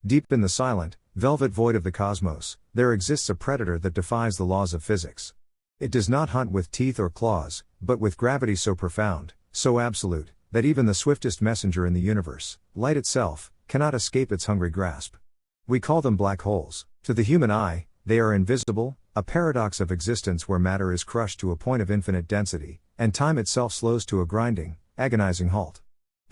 Deep in the silent, velvet void of the cosmos, there exists a predator that defies the laws of physics. It does not hunt with teeth or claws, but with gravity so profound, so absolute, that even the swiftest messenger in the universe, light itself, cannot escape its hungry grasp. We call them black holes. To the human eye, they are invisible, a paradox of existence where matter is crushed to a point of infinite density, and time itself slows to a grinding, agonizing halt.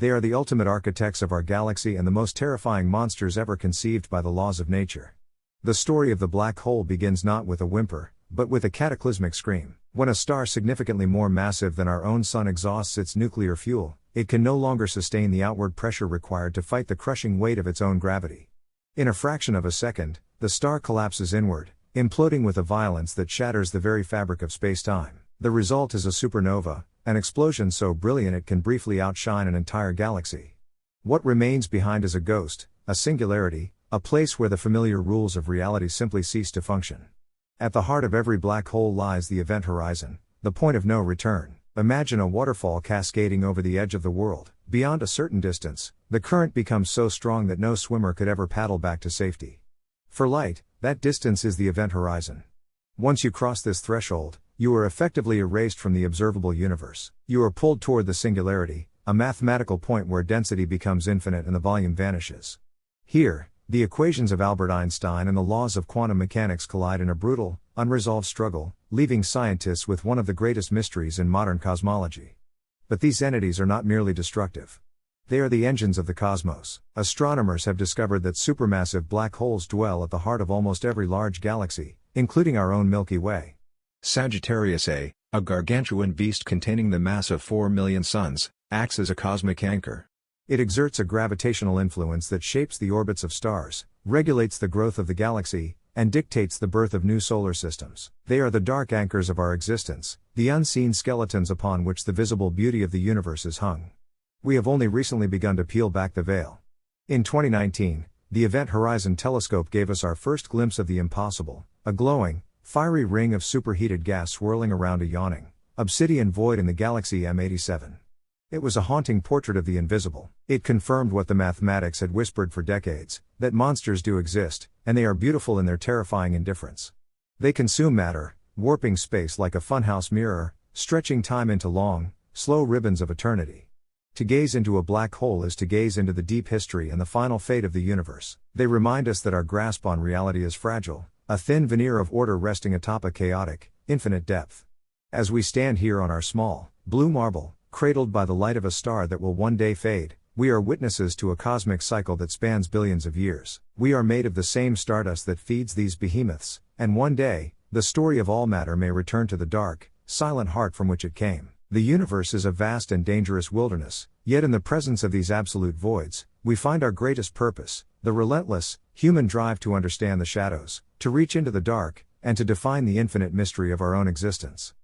They are the ultimate architects of our galaxy and the most terrifying monsters ever conceived by the laws of nature. The story of the black hole begins not with a whimper, but with a cataclysmic scream. When a star significantly more massive than our own Sun exhausts its nuclear fuel, it can no longer sustain the outward pressure required to fight the crushing weight of its own gravity. In a fraction of a second, the star collapses inward, imploding with a violence that shatters the very fabric of space-time. The result is a supernova, an explosion so brilliant it can briefly outshine an entire galaxy. What remains behind is a ghost, a singularity, a place where the familiar rules of reality simply cease to function. At the heart of every black hole lies the event horizon, the point of no return. Imagine a waterfall cascading over the edge of the world. Beyond a certain distance, the current becomes so strong that no swimmer could ever paddle back to safety. For light, that distance is the event horizon. Once you cross this threshold, you are effectively erased from the observable universe. You are pulled toward the singularity, a mathematical point where density becomes infinite and the volume vanishes. Here, the equations of Albert Einstein and the laws of quantum mechanics collide in a brutal, unresolved struggle, leaving scientists with one of the greatest mysteries in modern cosmology. But these entities are not merely destructive. They are the engines of the cosmos. Astronomers have discovered that supermassive black holes dwell at the heart of almost every large galaxy, including our own Milky Way. Sagittarius A, a gargantuan beast containing the mass of 4 million suns, acts as a cosmic anchor. It exerts a gravitational influence that shapes the orbits of stars, regulates the growth of the galaxy, and dictates the birth of new solar systems. They are the dark anchors of our existence, the unseen skeletons upon which the visible beauty of the universe is hung. We have only recently begun to peel back the veil. In 2019, the Event Horizon Telescope gave us our first glimpse of the impossible, a glowing, fiery ring of superheated gas swirling around a yawning, obsidian void in the galaxy M87. It was a haunting portrait of the invisible. It confirmed what the mathematics had whispered for decades, that monsters do exist, and they are beautiful in their terrifying indifference. They consume matter, warping space like a funhouse mirror, stretching time into long, slow ribbons of eternity. To gaze into a black hole is to gaze into the deep history and the final fate of the universe. They remind us that our grasp on reality is fragile, a thin veneer of order resting atop a chaotic, infinite depth. As we stand here on our small, blue marble, cradled by the light of a star that will one day fade, we are witnesses to a cosmic cycle that spans billions of years. We are made of the same stardust that feeds these behemoths, and one day, the story of all matter may return to the dark, silent heart from which it came. The universe is a vast and dangerous wilderness, yet in the presence of these absolute voids, we find our greatest purpose, the relentless, human drive to understand the shadows, to reach into the dark, and to define the infinite mystery of our own existence.